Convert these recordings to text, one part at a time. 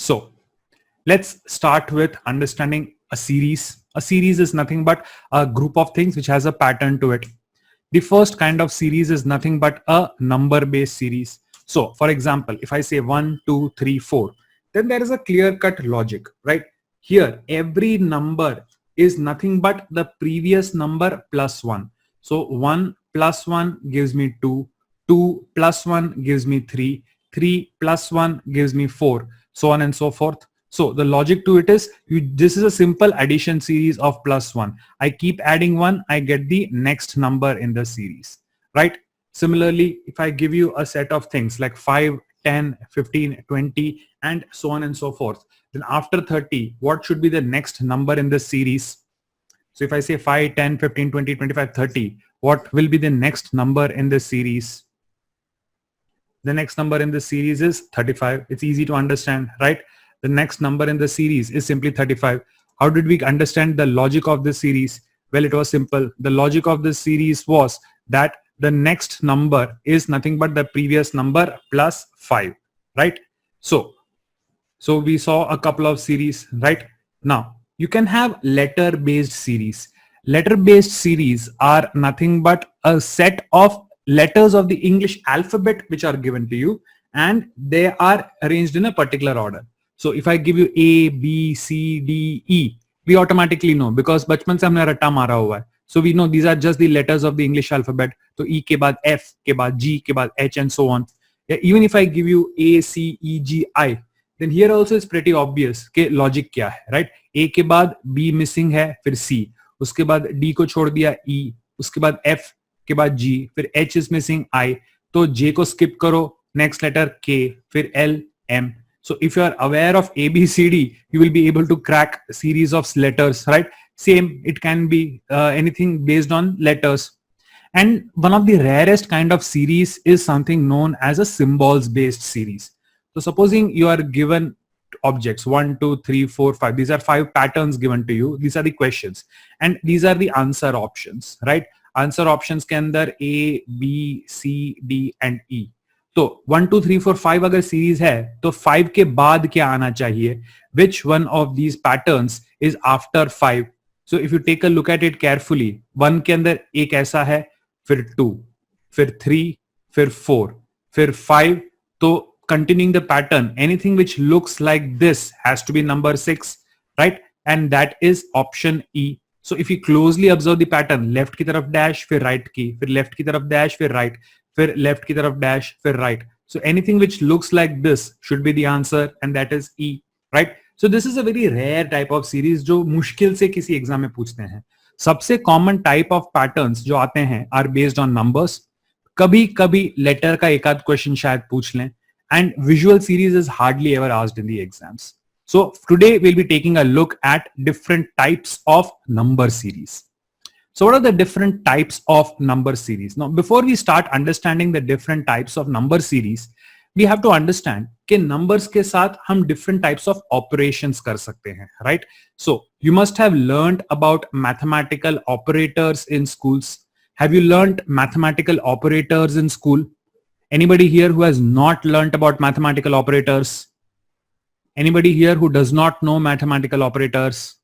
So let's start with understanding a series. A series is nothing but a group of things which has a pattern to it. The first kind of series is nothing but a number based series. So for example, if I say 1 2 3 4, then there is a clear cut logic, right? Here every number is nothing but the previous number plus 1. So 1 plus 1 gives me 2, 2 plus 1 gives me 3, 3 plus 1 gives me 4, so on and so forth. So the logic to it is, this is a simple addition series of plus 1. I keep adding 1, I get the next number in the series, right? Similarly, if I give you a set of things like 5, 10, 15, 20, and so on and so forth, then after 30, what should be the next number in the series? So if I say 5, 10, 15, 20, 25, 30, what will be the next number in the series? The next number in the series is 35. It's easy to understand, right? The next number in the series is simply 35. How did we understand the logic of this series? Well, it was simple. The logic of this series was that the next number is nothing but the previous number plus 5, right? So we saw a couple of series, right? Now, you can have letter-based series. Letter-based series are nothing but a set of letters of the English alphabet which are given to you, and they are arranged in a particular order. So if I give you A, B, C, D, E, we automatically know because बचपन से हमने रट्टा मारा हुआ है. So we know these are just the letters of the English alphabet. तो E के बाद F, के बाद G, के बाद H, and so on. Yeah, even if I give you A, C, E, G, I, then here also is pretty obvious कि logic क्या है, right? A के बाद B missing है, फिर C, उसके बाद D को छोड़ दिया E, उसके बाद F के बाद G, फिर H is missing I, तो J को skip करो, next letter K, फिर L, M. So if you are aware of A, B, C, D, you will be able to crack a series of letters, right? Same, it can be anything based on letters. And one of the rarest kind of series is something known as a symbols based series. So supposing you are given objects 1, 2, 3, 4, 5. These are 5 patterns given to you. These are the questions. And these are the answer options, right? Answer options के अंदर A, B, C, D and E. तो 1 2 3 4 5 अगर series है तो 5 के बाद क्या आना चाहिए? Which one of these patterns is after 5? So if you take a look at it carefully, 1 के अंदर एक ऐसा है, फिर 2, फिर 3, फिर 4, फिर 5. तो continuing the pattern, anything which looks like this has to be number 6, right? And that is option E. So if you closely observe the pattern, left की तरफ dash, फिर right की, फिर left की तरफ dash, फिर right, फिर left की तरफ dash, फिर right. So anything which looks like this should be the answer, and that is E, right? So this is a very rare type of series जो मुश्किल से किसी एग्जाम में पूछते हैं. सबसे कॉमन टाइप ऑफ पैटर्न्स जो आते हैं आर बेस्ड ऑन नंबर्स. कभी कभी लेटर का एक आध क्वेश्चन शायद पूछ लें, and visual series is hardly ever asked in the exams. So today we'll be taking a look at different types of number series. So what are the different types of number series? Now, before we start understanding the different types of number series, we have to understand कि numbers के साथ हम different types of operations कर सकते हैं, right? So you must have learned about mathematical operators in schools. Have you learned mathematical operators in school? Anybody here who has not learnt about mathematical operators? Anybody here who does not know mathematical operators?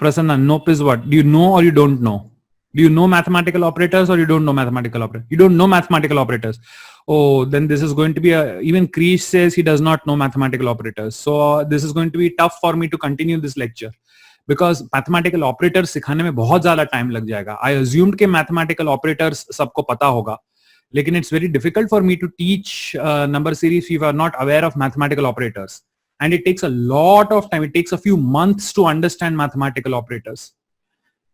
Prasanna, nope is what? Do you know or you don't know? Do you know mathematical operators or you don't know mathematical operators? You don't know mathematical operators. Oh, then this is going to be even Krish says he does not know mathematical operators. So this is going to be tough for me to continue this lecture because mathematical operators सिखाने में बहुत ज़्यादा time लग जाएगा. I assumed कि mathematical operators सबको पता होगा, लेकिन it's very difficult for me to teach number series if you are not aware of mathematical operators. And it takes a lot of time. It takes a few months to understand mathematical operators.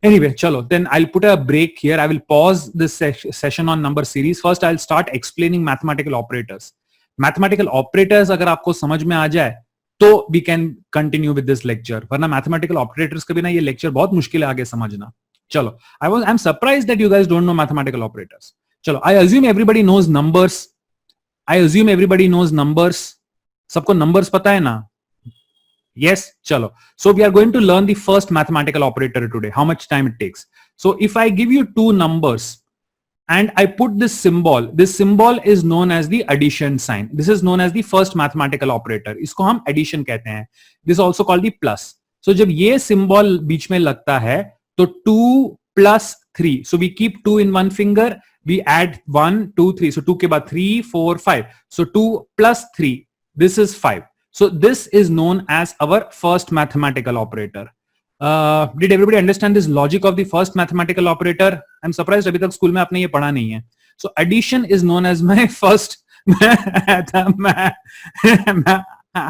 Anyway, chalo, then I'll put a break here. I will pause this session on number series. First, I'll start explaining mathematical operators. Mathematical operators अगर आपको समझ में आ जाए तो we can continue with this lecture. वरना mathematical operators के बिना ये lecture बहुत मुश्किल है आगे समझना. चलो, I'm surprised that you guys don't know mathematical operators. चलो, I assume everybody knows numbers. सबको numbers पता है ना? Yes, chalo. So we are going to learn the first mathematical operator today. How much time it takes? So if I give you two numbers and I put this symbol. This symbol is known as the addition sign. This is known as the first mathematical operator. इसको हम addition कहते हैं. This is also called the plus. So जब ये symbol बीच में लगता है तो 2 plus 3. So we keep 2 in one finger. We add 1, 2, 3. So 2 के बाद 3, 4, 5. So 2 plus 3. This is 5. So this is known as our first mathematical operator. Did everybody understand this logic of the first mathematical operator? I'm surprised अभी तक school में आपने ये पढ़ा नहीं है. So addition is known as my first.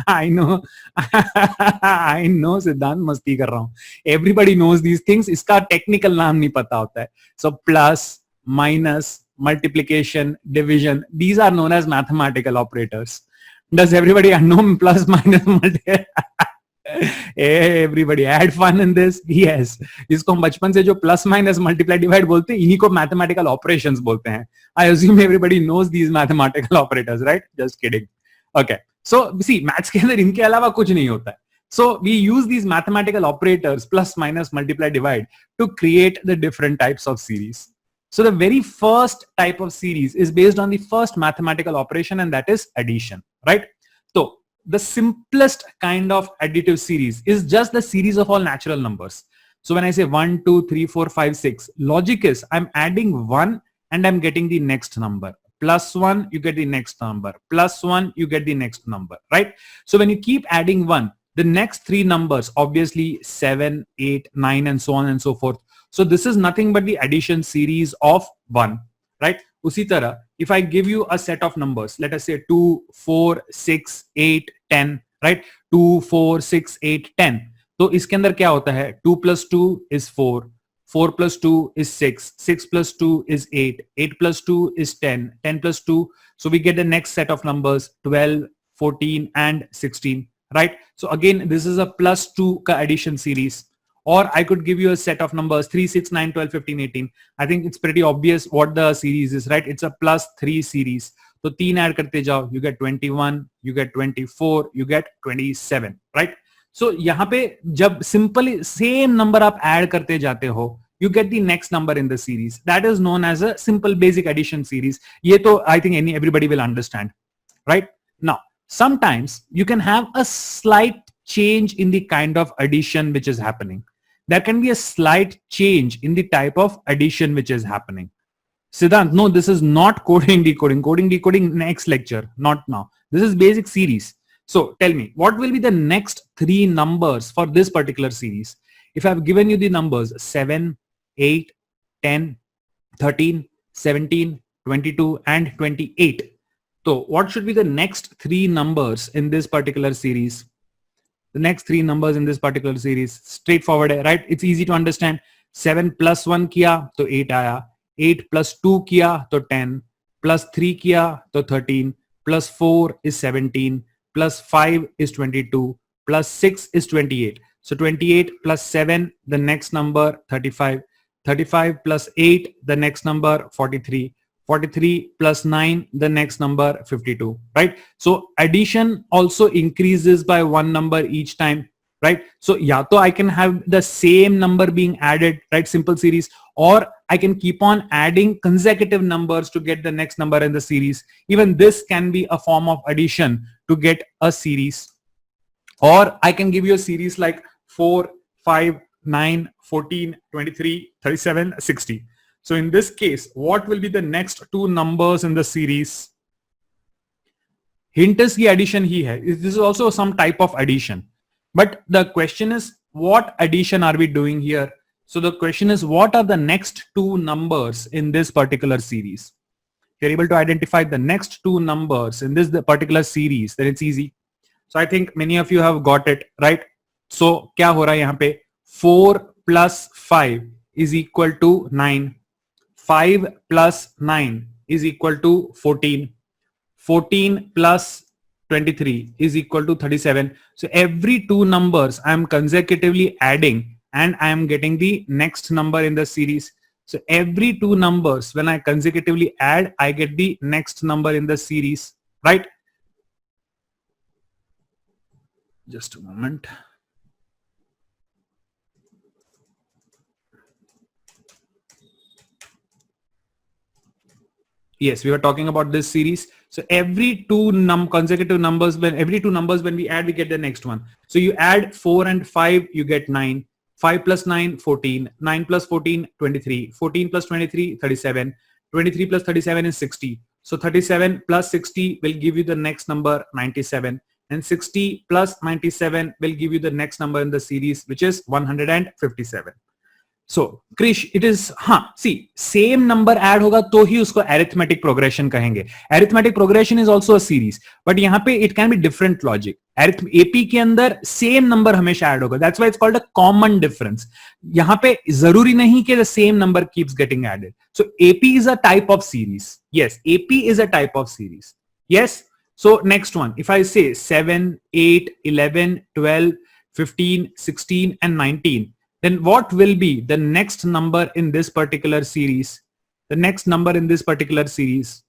I know, I know, सिद्धांत मस्ती कर रहा हूँ. Everybody knows these things. इसका technical नाम नहीं पता होता है. So plus, minus, multiplication, division. These are known as mathematical operators. Does everybody know plus, minus, multiplication? Everybody had fun in this. Yes. इसको हम बचपन से जो प्लस माइनस मल्टीप्लाई डिवाइड बोलते हैं, इन्हीं को मैथमेटिकल ऑपरेशंस बोलते हैं. I assume everybody knows these mathematical operators, right? Just kidding. Okay, so see maths के अंदर इनके अलावा कुछ नहीं होता है. So we use these mathematical operators, plus, minus, multiply, divide, to create the different types of series. So the very first type of series is based on the first mathematical operation, and that is addition, right? So the simplest kind of additive series is just the series of all natural numbers. So when I say 1, 2, 3, 4, 5, 6, logic is I'm adding 1 and I'm getting the next number. Plus 1, you get the next number. Plus 1, you get the next number, right? So when you keep adding 1, the next three numbers, obviously 7, 8, 9, and so on and so forth. So this is nothing but the addition series of 1, right? Usi tarah, if I give you a set of numbers, let us say 2, 4, 6, 8, 10, right? 2, 4, 6, 8, 10. तो इसके अंदर क्या होता है? 2 plus 2 is 4. 4 plus 2 is 6. 6 plus 2 is 8. 8 plus 2 is 10. 10 plus 2. So we get the next set of numbers, 12, 14, and 16. Right? So again, this is a plus 2 ka addition series. Or I could give you a set of numbers 3, 6, 9, 12, 15, 18. I think it's pretty obvious what the series is, right? It's a plus 3 series. So 3 add karte jao, you get 21, you get 24, you get 27, right? So यहाँ पे जब simple same number आप add करते जाते हो, you get the next number in the series. That is known as a simple basic addition series. ये तो I think everybody will understand, right? Now, sometimes you can have a slight change in the kind of addition which is happening. There can be a slight change in the type of addition which is happening. Siddhant, no, this is not coding decoding. Coding decoding next lecture, not now. This is basic series. So tell me, what will be the next three numbers for this particular series? If I've given you the numbers 7, 8, 10, 13, 17, 22, and 28. So what should be the next three numbers in this particular series? The next three numbers in this particular series, straightforward, right? It's easy to understand. 7 plus 1 किया तो 8 आया. 8 plus 2 किया तो 10. Plus 3 किया तो 13. Plus 4 is 17. Plus 5 is 22. Plus 6 is 28. So 28 plus 7, the next number 35. 35 plus 8, the next number 43. 43 plus 9, the next number 52, right? So addition also increases by one number each time, right? So yeah, so I can have the same number being added, right? Simple series, or I can keep on adding consecutive numbers to get the next number in the series. Even this can be a form of addition to get a series. Or I can give you a series like 4, 5, 9, 14, 23, 37, 60. So in this case, what will be the next two numbers in the series? Hint is the addition he has. This is also some type of addition. But the question is, what addition are we doing here? So the question is, what are the next two numbers in this particular series? If you're able to identify the next two numbers in this particular series, then it's easy. So I think many of you have got it, right? So क्या हो रहा है यहाँ पे? 4 plus 5 is equal to 9. 5 plus 9 is equal to 14. 14 plus 23 is equal to 37. So every two numbers I am consecutively adding and I am getting the next number in the series. So every two numbers, when I consecutively add, I get the next number in the series, right? Just a moment. Yes, we were talking about this series. So every two consecutive numbers, when every two numbers when we add, we get the next one. So you add 4 and 5, you get 9. 5 plus 9, 14. 9 plus 14, 23. 14 plus 23, 37. 23 plus 37 is 60. So 37 plus 60 will give you the next number, 97. And 60 plus 97 will give you the next number in the series, which is 157. So Krish, it is see, same number add होगा तो ही उसको arithmetic progression कहेंगे. Arithmetic progression is also a series, but यहाँ पे it can be different logic. AP के अंदर same number हमेशा add होगा. That's why it's called a common difference. यहाँ पे जरूरी नहीं कि the same number keeps getting added. So AP is a type of series. Yes, AP is a type of series. Yes. So next one, if I say 7, 8, 11, 12, 15, 16, and 19. Then what will be the next number in this particular series? The next number in this particular series.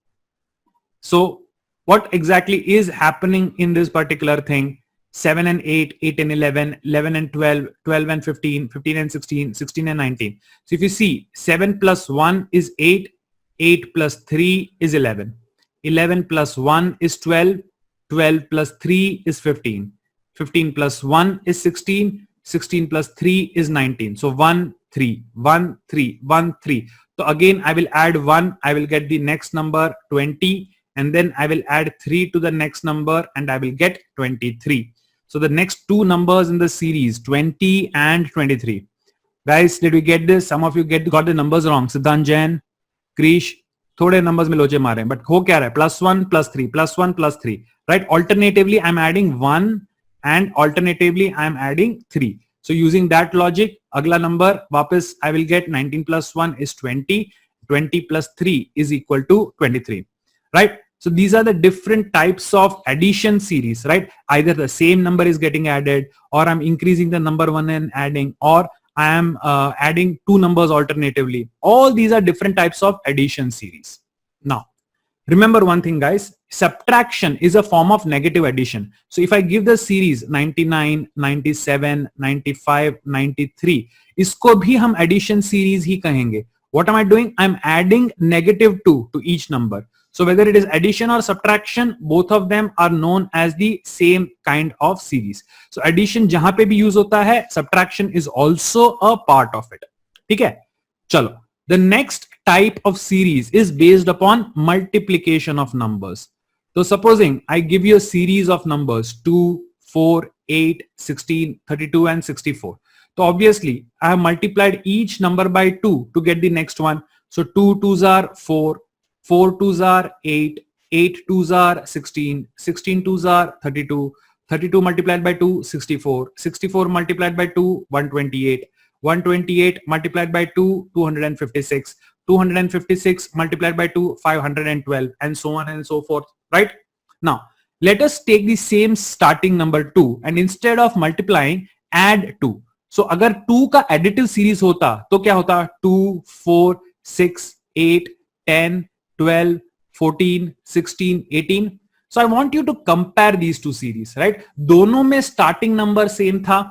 So what exactly is happening in this particular thing? 7 and 8, 8 and 11, 11 and 12, 12 and 15, 15 and 16, 16 and 19. So if you see 7 plus 1 is 8, 8 plus 3 is 11, 11 plus 1 is 12, 12 plus 3 is 15, 15 plus 1 is 16, 16 plus 3 is 19. So 1, 3, 1, 3, 1, 3. So again, I will add 1. I will get the next number 20. And then I will add 3 to the next number and I will get 23. So the next two numbers in the series, 20 and 23. Guys, did we get this? Some of you got the numbers wrong. Siddhant Jain, Krish, थोड़े numbers में लोचे मारे हैं. But हो क्या रहा है? +1, +3, +1, +3. Right? Alternatively, I'm adding 1. And alternatively I am adding 3. So using that logic, agla number वापस I will get 19 plus 1 is 20. 20 plus 3 is equal to 23. Right? So these are the different types of addition series, right? Either the same number is getting added, or I'm increasing the number one and adding, or I am adding two numbers alternatively. All these are different types of addition series. Now, remember one thing, guys, subtraction is a form of negative addition. So if I give the series 99, 97, 95, 93, इसको भी हम addition series ही कहेंगे. What am I doing? I'm adding -2 to each number. So whether it is addition or subtraction, both of them are known as the same kind of series. So addition जहां पे भी use होता है, subtraction is also a part of it. ठीक है? चलो. The next type of series is based upon multiplication of numbers. So supposing I give you a series of numbers 2, 4, 8, 16, 32 and 64. So obviously I have multiplied each number by 2 to get the next one. So 2 2s are 4, 4 2s are 8, 8 2s are 16, 16 2s are 32, 32 multiplied by 2, 64, 64 multiplied by 2, 128, 128 multiplied by 2, 256, 256 multiplied by 2, 512, and so on and so forth, right? Now, let us take the same starting number 2 and instead of multiplying, add 2. So, अगर 2 का additive series होता, तो क्या होता? 2, 4, 6, 8, 10, 12, 14, 16, 18. So, I want you to compare these two series, right? दोनों में starting number same था.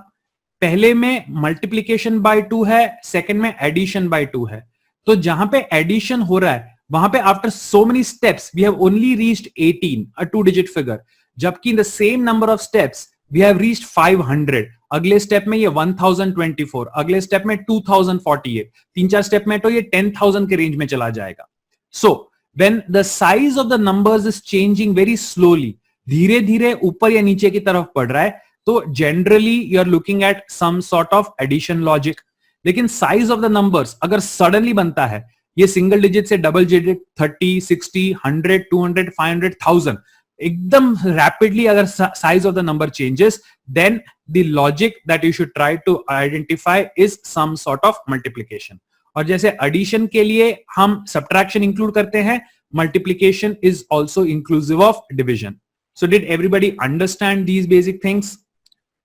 पहले में मल्टीप्लीकेशन बाय 2 है, सेकंड में एडिशन बाय 2 है. तो जहां पे एडिशन हो रहा है वहां पे after so many steps we have only reached 18, a 2 digit figure, जबकि in the same number of steps we have reached 500. अगले स्टेप में ये 1024, अगले स्टेप में 2048, 3-4 स्टेप में तो ये 10,000 के रेंज में चला जाएगा. So when the size of the numbers is changing very slowly, धीरे धीरे ऊपर या नीचे की तरफ बढ़ रहा है, तो generally you are looking at some sort of addition logic. लेकिन साइज ऑफ द नंबर्स अगर सडनली बनता है, ये सिंगल डिजिट से डबल डिजिट 30, 60, 100, 200, 500, 1000, एकदम रैपिडली अगर size of the number changes, then the logic that you should try to identify is some sort of multiplication. और जैसे एडिशन के लिए हम सब्ट्रैक्शन इंक्लूड करते हैं, multiplication is also inclusive of division. So did everybody understand these basic things?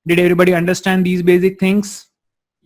Did everybody understand these basic things?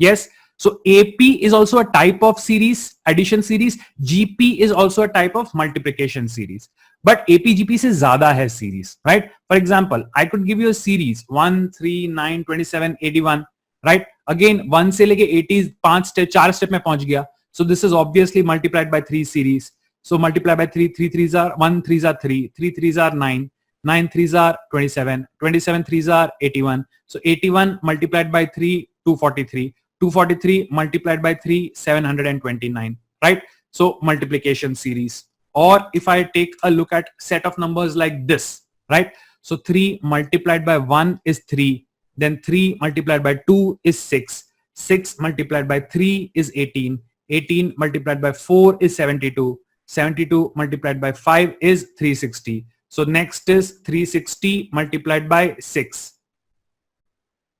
Yes. So AP is also a type of series, addition series. GP is also a type of multiplication series. But AP GP से ज़्यादा है series, right? For example, I could give you a series 1, 3, 9, 27, 81, right? Again 1 से लेके 80 4 step में पहुंच गया. So this is obviously multiplied by 3 series. So multiply by 3, 3 threes are 1, 3s are 3, 3 threes are 9, 9 threes are 27, 27 threes are 81. So 81 multiplied by 3, 243, 243 multiplied by 3, 729, right? So multiplication series. Or if I take a look at set of numbers like this, right? So 3 multiplied by 1 is 3, then 3 multiplied by 2 is 6, 6 multiplied by 3 is 18, 18 multiplied by 4 is 72, 72 multiplied by 5 is 360. So next is 360 multiplied by 6.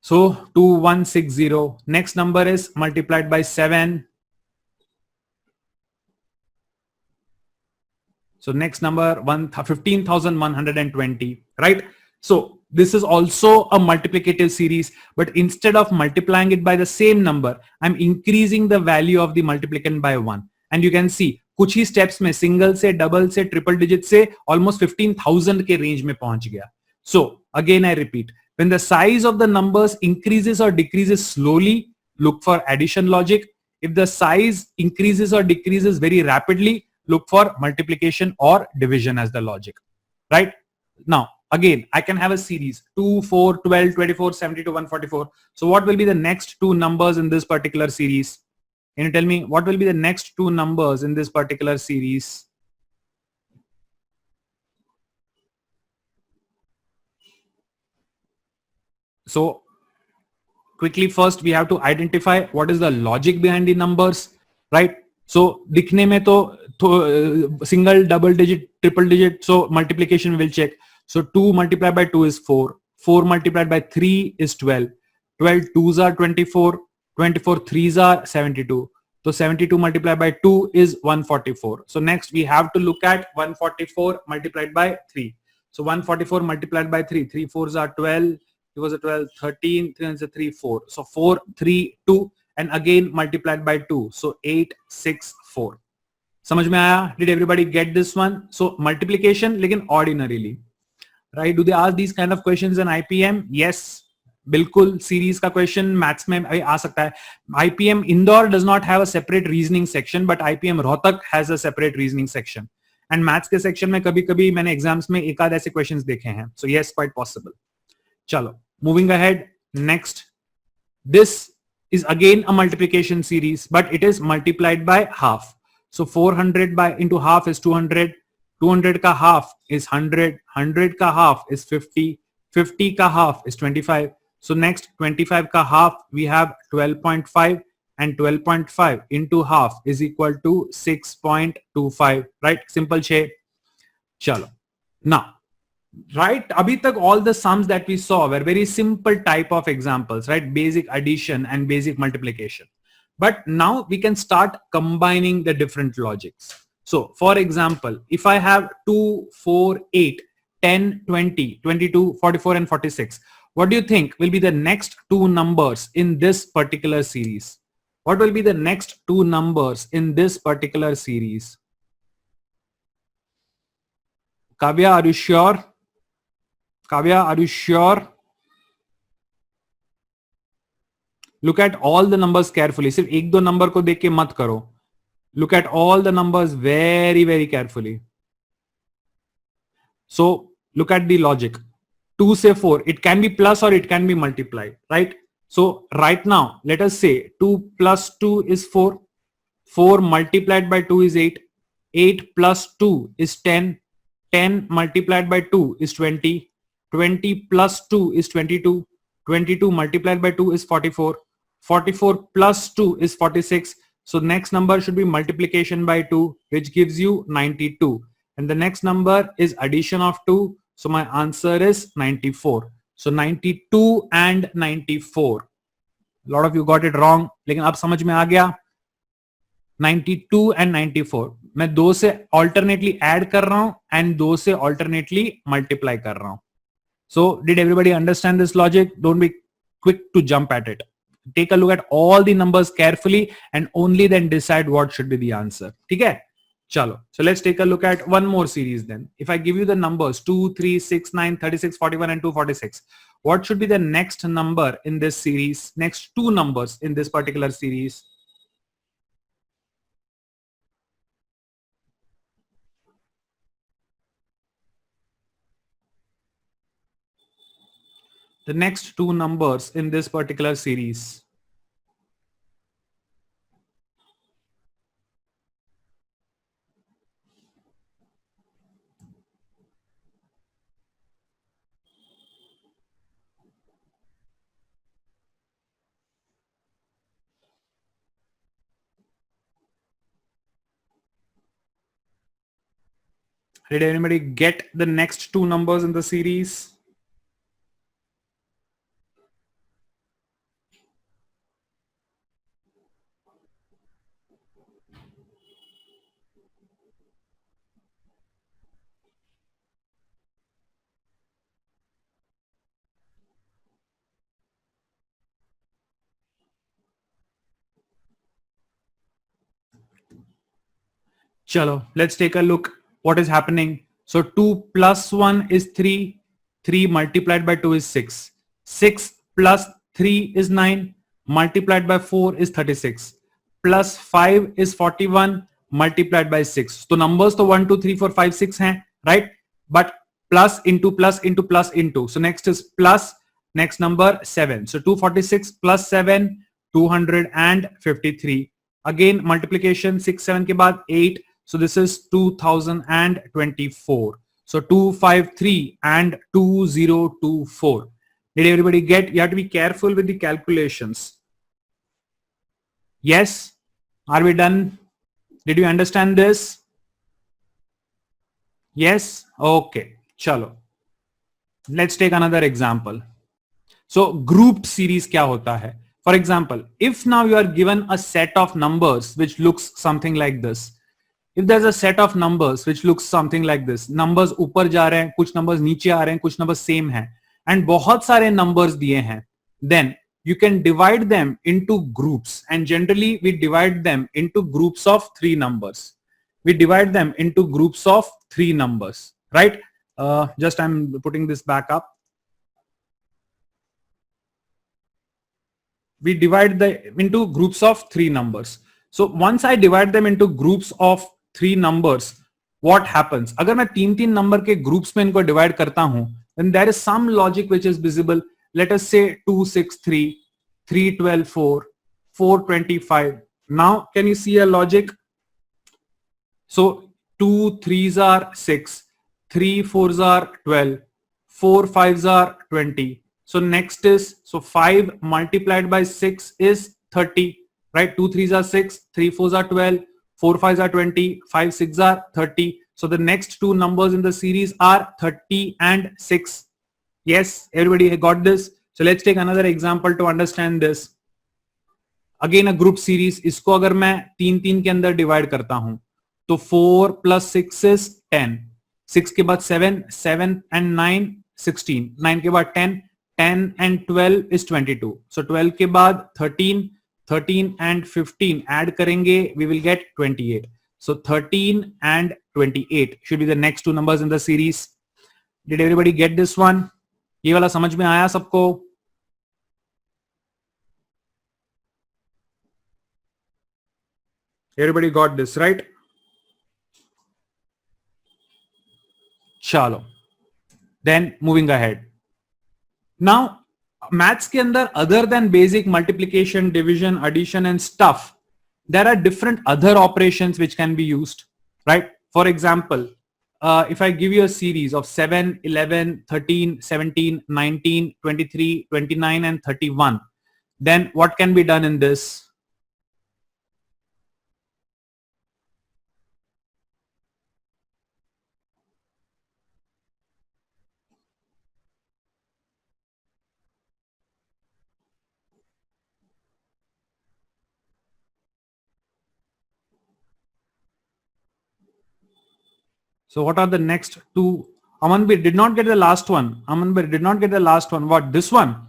So 2160. Next number is multiplied by 7. So next number 15,120, right? So this is also a multiplicative series, but instead of multiplying it by the same number, I'm increasing the value of the multiplicand by 1. And you can see कुछ ही steps में single से double से triple digit से almost 15,000 के range में पहुंच गया. So again I repeat, when the size of the numbers increases or decreases slowly, look for addition logic. If the size increases or decreases very rapidly, look for multiplication or division as the logic, right? Now, again, I can have a series 2, 4, 12, 24, 72, 144. So what will be the next two numbers in this particular series? Can you tell me what will be the next two numbers in this particular series? So quickly, first we have to identify what is the logic behind the numbers, right? So दिखने में तो single, double digit, triple digit, so multiplication we will check. So 2 multiplied by 2 is 4, 4 multiplied by 3 is 12, 12 2s are 24, 24 3s are 72. So 72 multiplied by 2 is 144. So next we have to look at 144 multiplied by 3. So 144 multiplied by 3, 3 4s are 12, 2 was a 12, 13, 3 is a 3, 4. So 4, 3, 2 and again multiplied by 2. So 8, 6, 4. समझ में आया? Did everybody get this one? So multiplication लेकिन ordinarily. Right? Do they ask these kind of questions in IPM? Yes. बिल्कुल series का question maths में आ सकता है. IPM Indore does not have a separate reasoning section, but IPM Rohtak has a separate reasoning section. And maths के section में कभी-कभी मैंने exams में एक आध ऐसे क्वेश्चंस देखे हैं. So yes, quite possible. चलो, moving ahead. Next, this is again a multiplication series, but it is multiplied by half. So 400 by into half is 200. 200 का half is 100. 100 का half is 50. 50 का half is 25. So next 25 ka half we have 12.5 and 12.5 into half is equal to 6.25, right? Simple छे. चलो. Now, right, abhi tak all the sums that we saw were very simple type of examples, right? Basic addition and basic multiplication. But now we can start combining the different logics. So for example, if I have 2, 4, 8, 10, 20, 22, 44 and 46, what do you think will be the next two numbers in this particular series? What will be the next two numbers in this particular series? Kavya, are you sure? Kavya, are you sure? Look at all the numbers carefully. सिर्फ एक दो number को देख के मत करो. Look at all the numbers very, very carefully. So look at the logic. 2 say 4, it can be plus or it can be multiplied, right? So right now, let us say 2 plus 2 is 4. 4 multiplied by 2 is 8. 8 plus 2 is 10. 10 multiplied by 2 is 20. 20 plus 2 is 22. 22 multiplied by 2 is 44. 44 plus 2 is 46. So next number should be multiplication by 2, which gives you 92. And the next number is addition of 2. So my answer is 94. So 92 and 94. A lot of you got it wrong. लेकिन अब समझ में आ गया. 92 and 94. मैं दो से alternately add कर रहा हूं and दो से alternately multiply कर रहा हूं. So did everybody understand this logic? Don't be quick to jump at it. Take a look at all the numbers carefully and only then decide what should be the answer. ठीक है? Chalo. So let's take a look at one more series then. If I give you the numbers 2, 3, 6, 9, 36, 41 and 246, what should be the next number in this series? Next two numbers in this particular series? the next two numbers in this particular series. Did anybody get the next two numbers in the series? Chalo, let's take a look what is happening. So 2 plus 1 is 3. 3 multiplied by 2 is 6. 6 plus 3 is 9. Multiplied by 4 is 36. Plus 5 is 41. Multiplied by 6. So numbers to 1, 2, 3, 4, 5, 6 hain, right? But plus into plus into plus into. So next is plus, next number 7. So 246 plus 7, 253. Again multiplication 6, 7 के बाद 8. So this is 2024. So 253 and 2024. Did everybody get? You have to be careful with the calculations. Yes? Are we done? Did you understand this? Yes? Okay. Chalo. Let's take another example. So grouped series क्या होता है? For example, if now you are given a set of numbers which looks something like this. If there's a set of numbers which looks something like this, numbers ऊपर जा रहे हैं, कुछ numbers नीचे आ रहे हैं, कुछ numbers same हैं, and बहुत सारे numbers दिए हैं, then you can divide them into groups, and generally we divide them into groups of 3 numbers. We divide them into groups of 3 numbers, right? Just I'm putting this back up. We divide them into groups of 3 numbers. So once I divide them into groups of 3 numbers, what happens? अगर मैं 3 number के groups में इनको divide करता हूं, then there is some logic which is visible. Let us say 263, 312, 4, 425. Now can you see a logic? So 2 3s are 6, 3 4s are 12, 4 5s are 20. So next is, so 5 multiplied by 6 is 30, right? 2 3s are 6, 3 4s are 12, 4 5s are 20, 5 6 are 30. So the next two numbers in the series are 30 and 6. Yes, everybody got this? So let's take another example to understand this. Again a group series. इसको अगर मैं 3 के अंदर divide करता हूं तो 4 plus 6 is 10. 6 के बाद 7, 7 and 9, 16. 9 के बाद 10, 10 and 12 is 22. So 12 के बाद 13, 13 and 15 add करेंगे, we will get 28. So 13 and 28 should be the next two numbers in the series. Did everybody get this one? ये वाला समझ में आया सबको? Everybody got this, right? चलो. Then moving ahead. Now maths के अंदर other than basic multiplication, division, addition and stuff, there are different other operations which can be used, right? For example, if I give you a series of 7, 11, 13, 17, 19, 23, 29 and 31, then what can be done in this? So what are the next two? Amanbir did not get the last one. Amanbir did not get the last one. What? This one?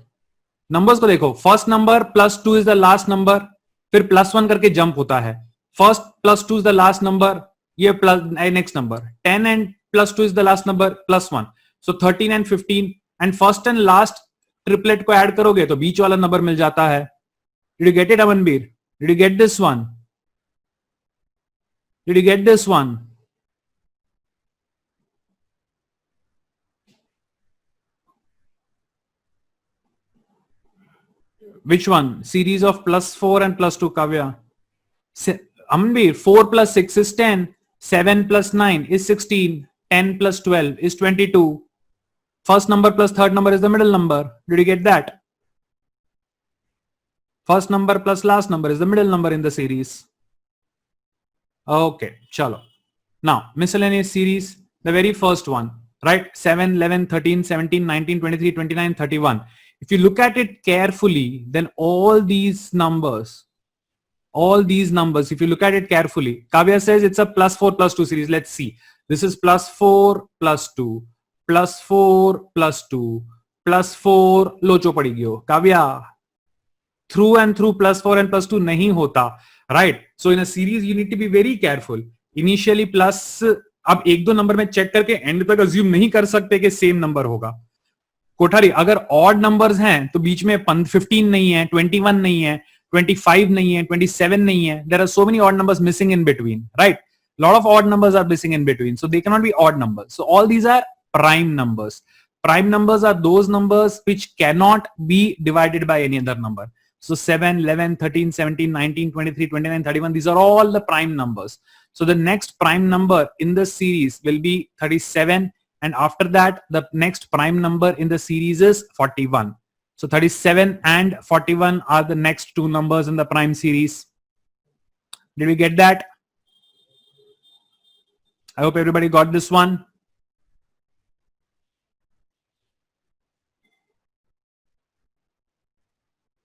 Numbers को देखो. First number plus 2 is the last number. फिर plus 1 करके jump होता है. First plus 2 is the last number. ये plus next number. 10 and plus 2 is the last number. Plus 1. So 13 and 15 and first and last triplet को add करोगे तो बीच वाला number मिल जाता है. Did you get it, Amanbir? Did you get this one? Did you get this one? Which one? Series of +4 and +2, Kavya. Amanbir, 4 plus 6 is 10. 7 plus 9 is 16. 10 plus 12 is 22. First number plus third number is the middle number. Did you get that? First number plus last number is the middle number in the series. Okay, chalo. Now, miscellaneous series, the very first one, right? 7, 11, 13, 17, 19, 23, 29, 31. If you look at it carefully, then all these numbers, if you look at it carefully, Kavya says it's a +4 +2 series. Let's see. This is +4 +2, +4 +2, +4, locho padi gyo. Kavya, through and through +4 and +2 nahi hota, right? So in a series, you need to be very careful. Initially plus, अब एक दो number में check करके and तक assume नहीं कर सकते कि सेम नंबर होगा. कोठारी, अगर ऑड नंबर्स हैं तो बीच में 15 नहीं है, 21 नहीं है, 25 नहीं है, 27 नहीं है. There are so many odd numbers missing in between, right? Lot of odd numbers are missing in between, so they cannot be odd numbers. So all these are prime numbers. Prime numbers are those numbers which cannot be divided by any other number. So 7, 11, 13, 17, 19, 23, 29, 31, these are all the prime numbers. So the next prime number in the series will be 37, and after that the next prime number in the series is 41. So 37 and 41 are the next two numbers in the prime series. Did we get that? I hope everybody got this one.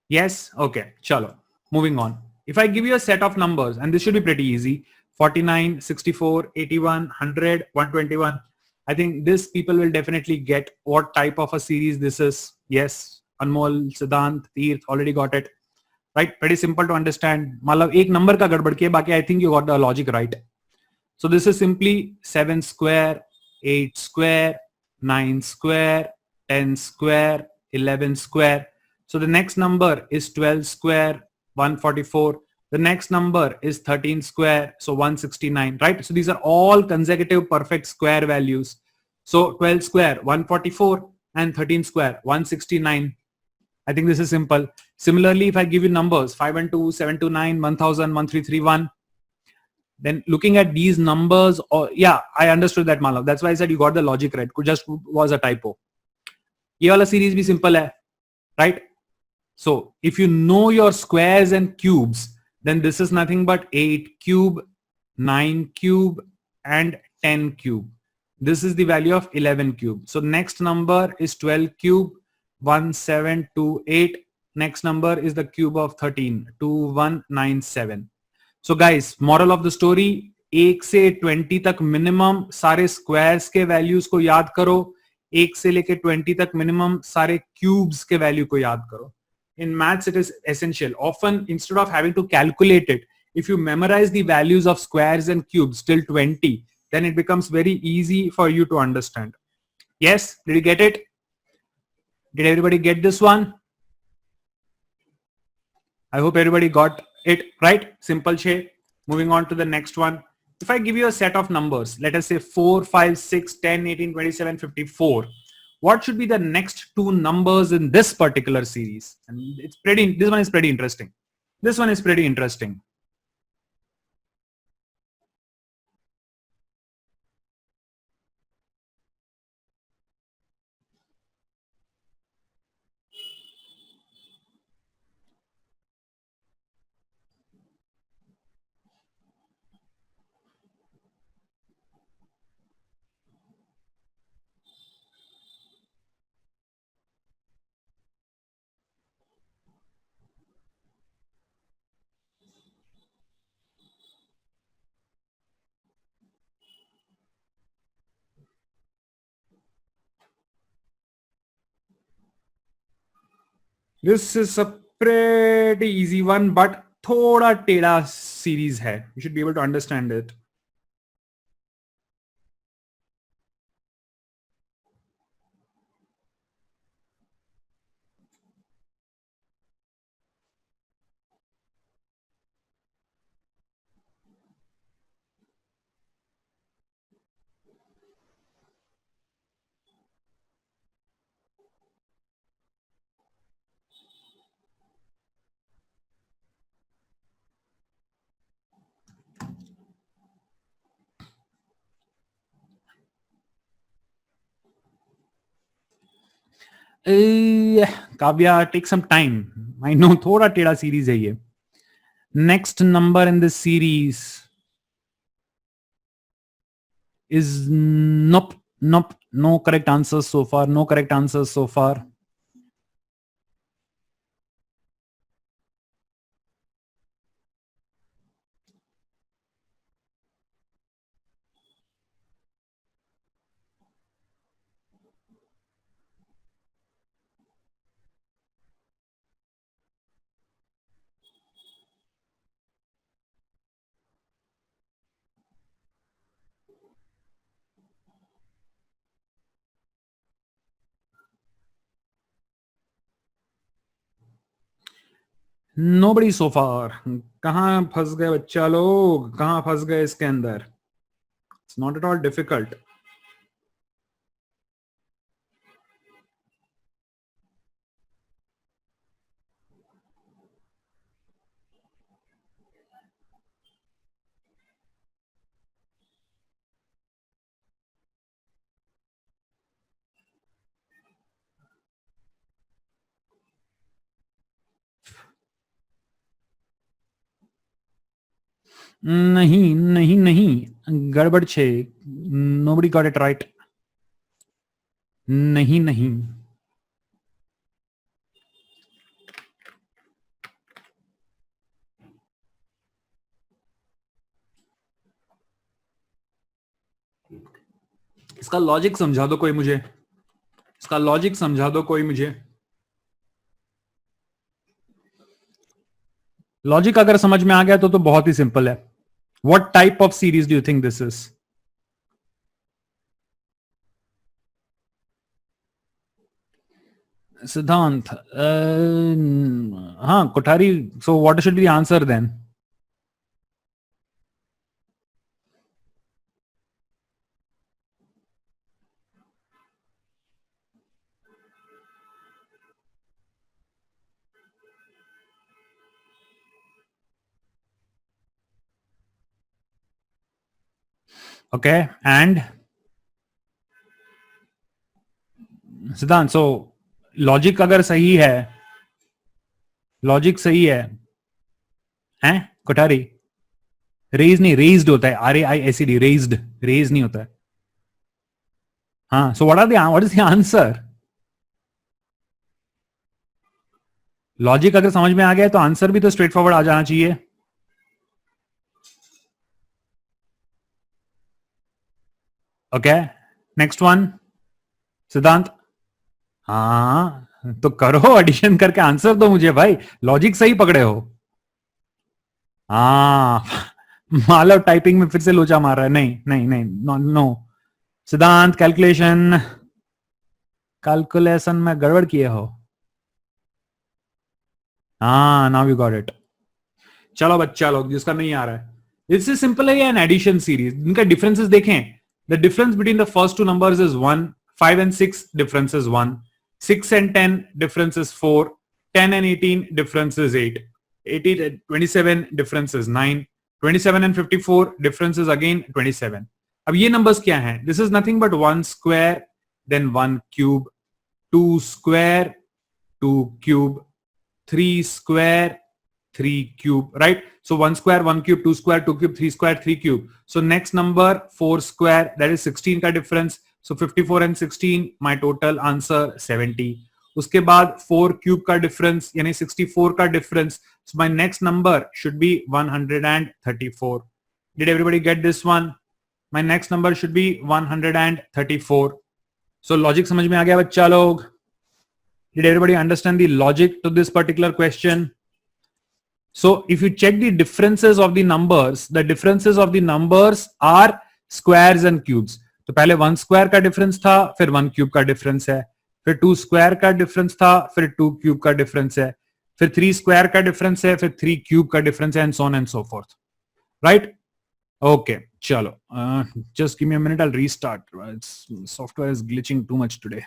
Yes? Okay, chalo. Moving on. If I give you a set of numbers, and this should be pretty easy, 49, 64, 81, 100, 121. I think this people will definitely get what type of a series this is. Yes, Anmol, Siddhant, Teerth already got it. Right? Pretty simple to understand. मतलब एक number का गड़बड़ किया, बाकी I think you got the logic right. So this is simply 7 square, 8 square, 9 square, 10 square, 11 square. So the next number is 12 square, 144. The next number is 13 square, so 169, right? So these are all consecutive perfect square values. So 12 square, 144, and 13 square, 169. I think this is simple. Similarly, if I give you numbers 512, 729, 1000, 1331, then looking at these numbers, or yeah, I understood that, Malav. That's why I said you got the logic right. Could just was a typo. ये वाला series भी simple है, right? So if you know your squares and cubes, then this is nothing but 8 cube, 9 cube, and 10 cube. This is the value of 11 cube. So next number is 12 cube, 1728. Next number is the cube of 13, 2197. So guys, moral of the story, 1 से 20 तक minimum सारे squares के values को याद करो. 1 से लेके 20 तक मिनिमम सारे क्यूब्स के वैल्यू को याद करो. In maths, it is essential. Often, instead of having to calculate it, if you memorize the values of squares and cubes till 20, then it becomes very easy for you to understand. Yes? Did you get it? Did everybody get this one? I hope everybody got it right. Simple shape. Moving on to the next one. If I give you a set of numbers, let us say 4, 5, 6, 10, 18, 27, 54. What should be the next two numbers in this particular series? And this one is pretty interesting. This one is pretty interesting. This is a pretty easy one, but thoda teda series hai. You should be able to understand it. Kavya, take some time. I know थोड़ा टेढ़ा series है ये. Next number in this series is nope, nope, no correct answers so far, no correct answers so far. Nobody so far. कहाँ फंस गए बच्चा लोग, कहाँ फंस गए इसके अंदर. It's not at all difficult. नहीं नहीं नहीं, गड़बड़ छे. Nobody got it right. नहीं नहीं. इसका लॉजिक समझा दो कोई मुझे. इसका लॉजिक समझा दो कोई मुझे. लॉजिक अगर समझ में आ गया तो बहुत ही सिंपल है. What type of series do you think this is? Siddhant, हाँ Kothari. So what should be the answer then? Okay, and Siddhant, so logic अगर सही है, लॉजिक सही है, हैं कोठारी? रेज नहीं, रेज्ड होता है. RAISED, raised. रेज नहीं होता है. हाँ, so what is the answer? Logic अगर समझ में आ गया तो आंसर भी तो स्ट्रेट फॉरवर्ड आ जाना चाहिए. Okay, next one. सिद्धांत, हाँ तो करो एडिशन करके आंसर दो मुझे भाई. लॉजिक सही पकड़े हो. हाँ. मालव टाइपिंग में फिर से लोचा मार रहा है. नहीं नहीं नहीं, नो नो. सिद्धांत, कैलकुलेशन, कैलकुलेशन में गड़बड़ किए हो. हाँ, नाउ यू गॉट इट. चलो बच्चा लोग जिसका नहीं आ रहा है, इससे सिंपल है. एन एडिशन सीरीज, इनका डिफरेंसेस देखें. The difference between the first two numbers is 1. 5 and 6 difference is 1. 6 and 10 difference is 4. 10 and 18 difference is 8. 18 and 27 difference is 9. 27 and 54 difference is again 27. अब ये नंबर्स क्या हैं? This is nothing but 1 square, then 1 cube, 2 square, 2 cube, 3 square, 3 cube, right? So 1 square, 1 cube, 2 square, 2 cube, 3 square, 3 cube. So next number 4 square, that is 16 का difference. So 54 and 16, my total answer 70. उसके बाद 4 cube का difference यानी 64 का difference. So my next number should be 134. Did everybody get this one? My next number should be 134. So logic समझ में आ गया बच्चा लोग? Did everybody understand the logic to this particular question? So if you check the differences of the numbers are squares and cubes. तो पहले 1 square का difference था, फिर 1 cube का difference है, फिर 2 square का difference था, फिर 2 cube का difference है, फिर 3 square का difference है, फिर 3 cube का difference है, and so on and so forth. Right? Okay, chalo. Just give me a minute, I'll restart. Software is glitching too much today.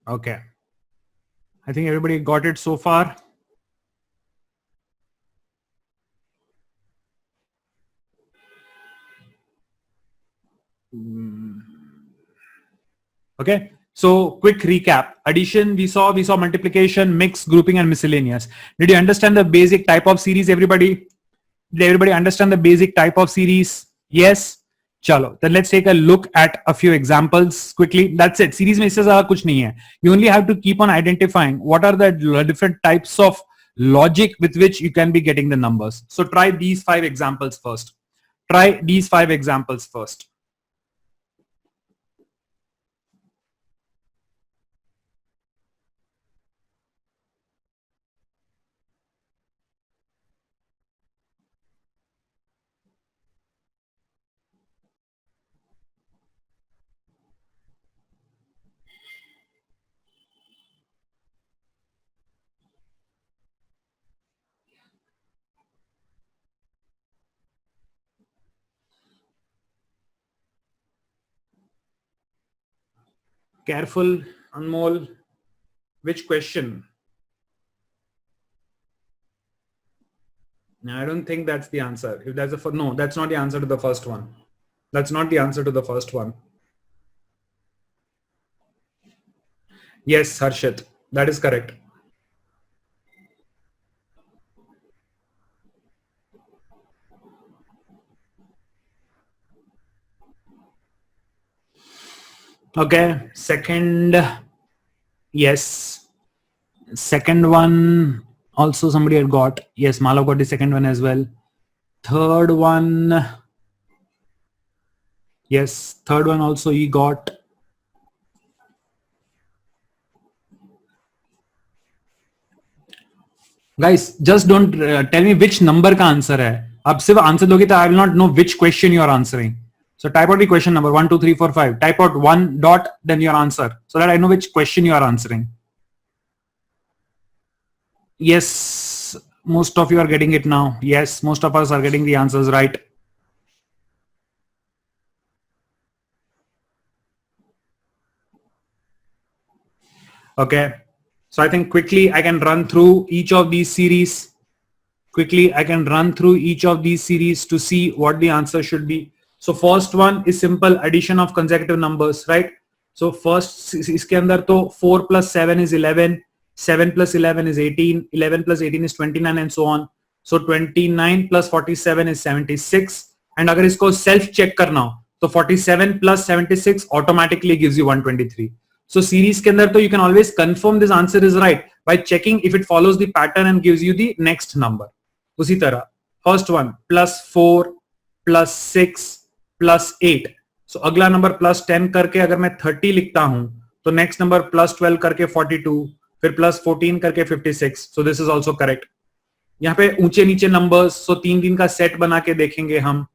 Okay. I think everybody got it so far. Okay. So quick recap. Addition, we saw multiplication, mix, grouping, and miscellaneous. Did you understand the basic type of series, everybody? Did everybody understand the basic type of series? Yes. Chalo. Then let's take a look at a few examples quickly. That's it. Series में इससे ज़्यादा कुछ नहीं है. You only have to keep on identifying what are the different types of logic with which you can be getting the numbers. So try these 5 examples first. Try these 5 examples first. Careful, Anmol. Which question? No, I don't think that's the answer. If that's a no, that's not the answer to the first one. That's not the answer to the first one. Yes, Harshit, that is correct. Okay, second, yes. Second one, also somebody had got. Yes, Malav got the second one as well. Third one, yes, third one also he got. Guys, just don't tell me which number का answer है. आप सिर्फ answer दोगे तो I will not know which question you are answering. So type out the question number 1, 2, 3, 4, 5. Type out 1 dot then your answer so that I know which question you are answering. Yes, most of you are getting it now. Yes, most of us are getting the answers right. Okay. So I think quickly I can run through each of these series. Quickly I can run through each of these series to see what the answer should be. So first one is simple addition of consecutive numbers, right? So first इसके अंदर तो 4 plus 7 is 11, 7 plus 11 is 18, 11 plus 18 is 29 and so on. So 29 plus 47 is 76. And अगर इसको self check करना हो तो 47 plus 76 automatically gives you 123. So series के अंदर तो you can always confirm this answer is right by checking if it follows the pattern and gives you the next number. उसी तरह first one plus 4 plus 6 plus 8. So अगला number plus 10 करके अगर मैं 30 लिखता हूं तो नेक्स्ट नंबर प्लस 12 करके 42, फिर प्लस 14 करके 56. So this is also correct. यहाँ पे ऊंचे नीचे नंबर्स, सो 3 का सेट बना के देखेंगे हम.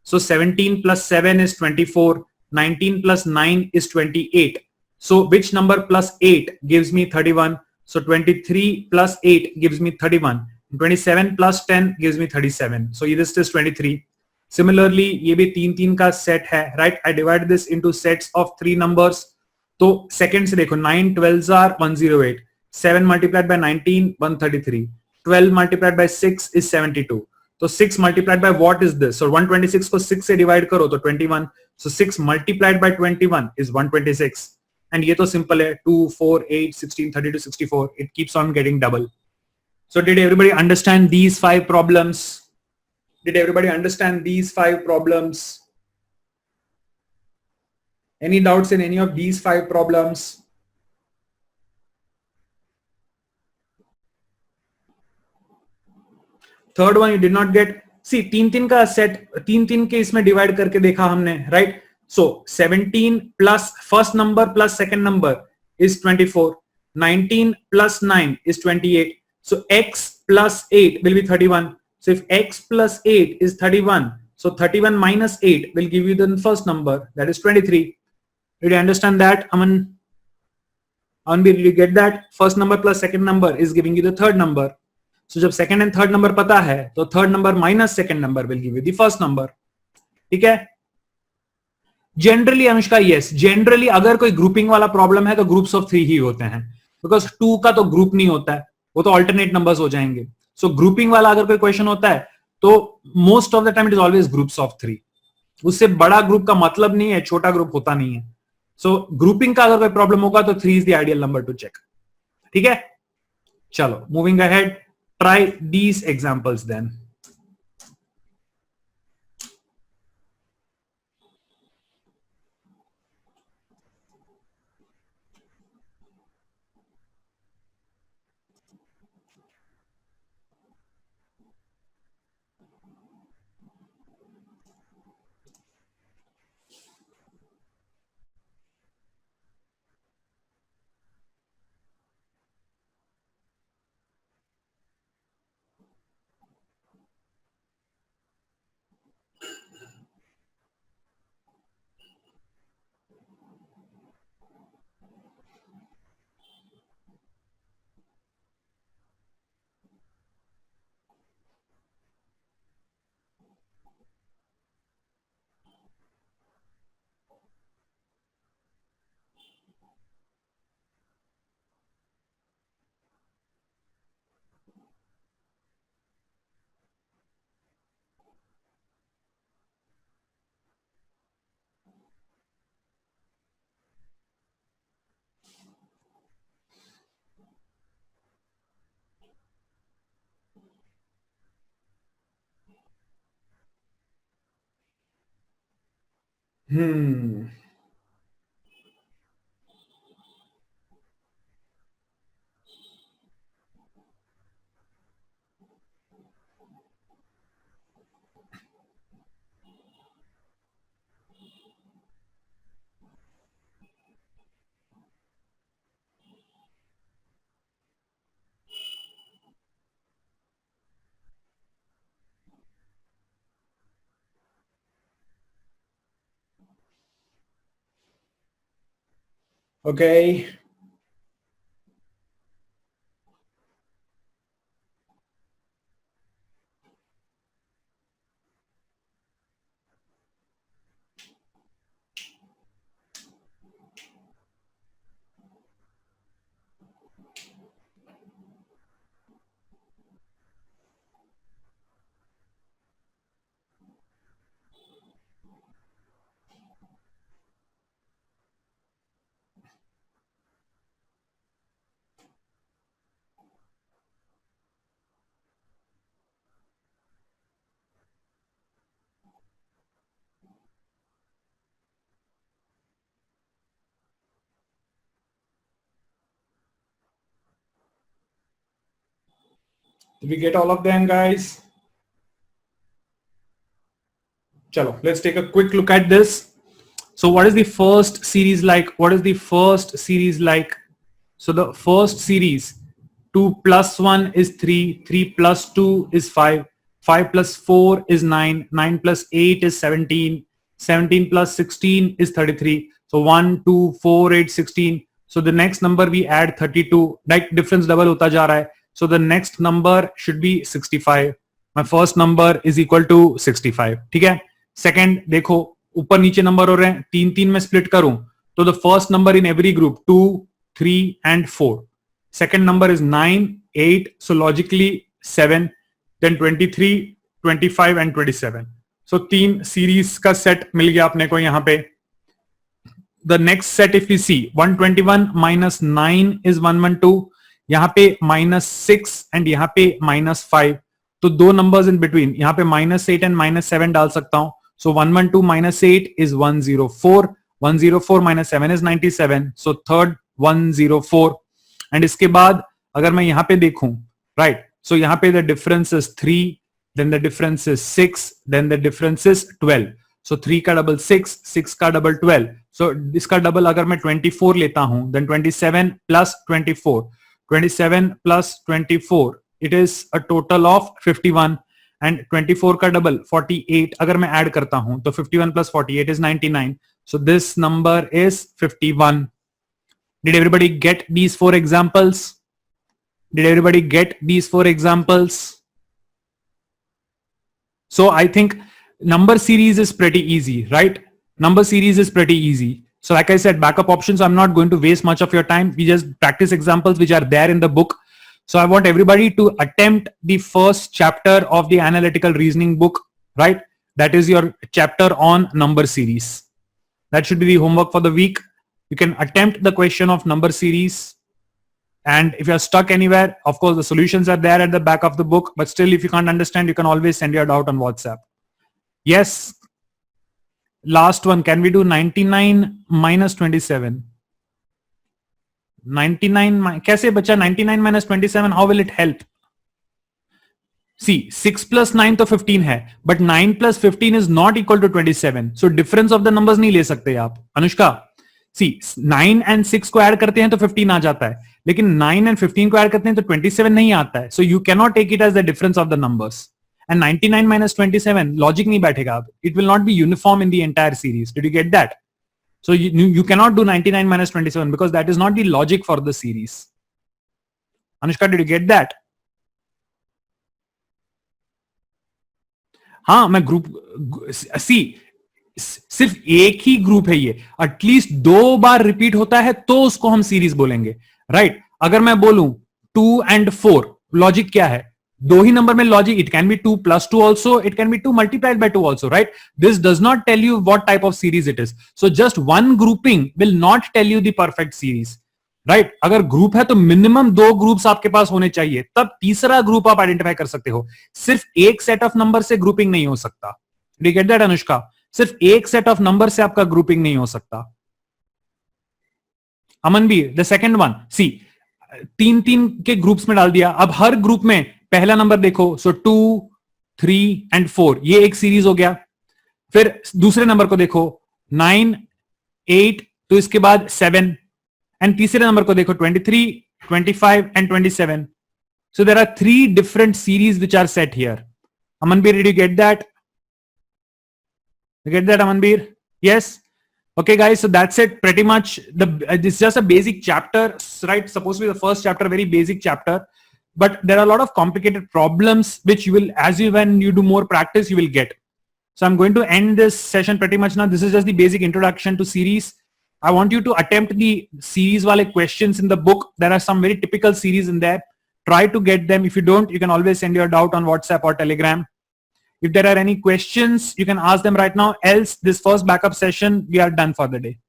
सो 17 plus 7 is 24, 19 plus 9 is 28. So which number plus 8 gives me 31? So 23 plus 8 gives me 31. 27 plus 10 gives me 37. So this is 23. Similarly, ये भी 3 का सेट है, right? I divide this into sets of 3 numbers. तो second से देखो 9 12s are 108, 7 multiplied by 19 133, 12 multiplied by 6 is 72. तो 6 multiplied by what is this? So 126 को 6 से डिवाइड करो तो 21. So 6 multiplied by 21 is 126. And ये तो simple है, 2 4 8 16 32 64. It keeps on getting double. So did everybody understand these 5 problems? Did everybody understand these 5 problems? Any doubts in any of these 5 problems? Third one you did not get. See, 3 का set 3 के इसमें divide करके देखा हमने, right? So 17 plus first number plus second number is 24. 19 plus 9 is 28. So x plus 8 will be 31. So if x plus 8 is 31, so 31 minus 8 will give you the first number, that is 23. Did you understand that, Aman? Aman, did you get that? First number plus second number is giving you the third number. So जब second and third number पता है, तो third number minus second number will give you the first number. ठीक है? Generally Anushka yes, generally अगर कोई grouping वाला problem है तो ग्रुप्स ऑफ 3 ही होते हैं, बिकॉज 2 का तो ग्रुप नहीं होता है, वो तो ऑल्टरनेट नंबर्स हो जाएंगे. सो ग्रुपिंग वाला अगर कोई क्वेश्चन होता है तो most of the time it is always groups of 3. उससे बड़ा ग्रुप का मतलब नहीं है, छोटा ग्रुप होता नहीं है. सो ग्रुपिंग का अगर कोई प्रॉब्लम होगा तो 3 is the ideal number to check. ठीक है, चलो moving ahead, try these examples then. Okay. Did we get all of them, guys? Chalo, let's take a quick look at this. So what is the first series like? What is the first series like? So the first series, 2 plus 1 is 3, 3 plus 2 is 5, 5 plus 4 is 9, 9 plus 8 is 17, 17 plus 16 is 33. So 1, 2, 4, 8, 16. So the next number we add 32, like difference double hota ja raha hai. So the next number should be 65. My first number is equal to 65. ठीक है. Second देखो ऊपर नीचे number हो रहे हैं, 3 3 में split करूं तो the first number in every group 2, 3 and 4. Second number is 9, 8. So logically 7, then 23, 25 and 27. So 3 series का set मिल गया अपने को यहाँ पे. The next set if we see 121 minus 9 is 112. यहाँ पे -6 and यहाँ पे -5. तो दो नंबर्स इन बिटवीन, यहाँ पे -8 and -7 डाल सकता हूं. So 112 minus 8 is 104. 104 minus 7 is 97. So third 104. And इसके बाद अगर मैं यहाँ पे देखूं, right? So यहाँ पे the difference is 3, then the difference is 6, then the difference is 12. So 3 का डबल 6, 6 का डबल 12. So इसका डबल अगर मैं 24 लेता हूं, then 27 plus 24. 27 plus 24, it is a total of 51. And 24 का डबल 48 अगर मैं ऐड करता हूं तो 51 plus 48 is 99. So this number is 51. Did everybody get these 4 examples? Did everybody get these 4 examples? So I think number series is pretty easy, right? Number series is pretty easy. So like I said, backup options, I'm not going to waste much of your time. We just practice examples which are there in the book. So I want everybody to attempt the first chapter of the analytical reasoning book, right? That is your chapter on number series. That should be the homework for the week. You can attempt the question of number series. And if you're stuck anywhere, of course, the solutions are there at the back of the book. But still, if you can't understand, you can always send your doubt on WhatsApp. Yes. Last one. Can we do 99 minus 27? 99, कैसे बचा 99 minus 27? How will it help? See, 6 plus 9 तो 15 है, but 9 plus 15 is not equal to 27. So difference of the numbers नहीं ले सकते आप. Anushka, see, 9 and 6 को add करते हैं तो 15 आ जाता है, लेकिन 9 and 15 को ऐड करते हैं तो 27 नहीं आता है. So you cannot take it as the difference of the numbers. And 99 minus 27, logic नहीं बैठेगा. It will not be uniform in the entire series. Did you get that? So you cannot do 99 minus 27 because that is not the logic for the series. Anushka, did you get that? हाँ, मैं group C सिर्फ एक ही group है ये, at least 2 बार repeat होता है तो उसको हम सीरीज बोलेंगे, राइट? अगर मैं बोलूं 2 and 4, लॉजिक क्या है? 2 ही नंबर में logic, it can be 2 plus 2 also, it can be 2 multiplied by 2 also, right? This does not tell you what type of series it is. So just one grouping will not tell you the perfect series, right? अगर group है तो minimum 2 groups आपके पास होने चाहिए, तब तीसरा group आप identify कर सकते हो. सिर्फ एक सेट ऑफ नंबर से ग्रुपिंग नहीं हो सकता. Did you get that, Anushka? सिर्फ एक सेट ऑफ नंबर से आपका ग्रुपिंग नहीं हो सकता. अमनबीर, द सेकेंड वन, सी 3-3 के ग्रुप्स में डाल दिया. अब हर ग्रुप में पहला नंबर देखो, सो 2, 3 and 4, ये एक सीरीज हो गया. फिर दूसरे नंबर को देखो 9, 8, तो इसके बाद 7, एंड तीसरे नंबर को देखो 23, 25 and 27. So there are 3 different series which are set here. Amanbir, did you get that? You get that, Amanbir? Yes. Okay, guys. So that's it. Pretty much it's just a basic chapter, right? Supposed to be the first chapter, very basic chapter. But there are a lot of complicated problems which you will, when you do more practice, you will get. So I'm going to end this session pretty much now. This is just the basic introduction to series. I want you to attempt the series wale questions in the book. There are some very typical series in there. Try to get them. If you don't, you can always send your doubt on WhatsApp or Telegram. If there are any questions, you can ask them right now. Else, this first backup session, we are done for the day.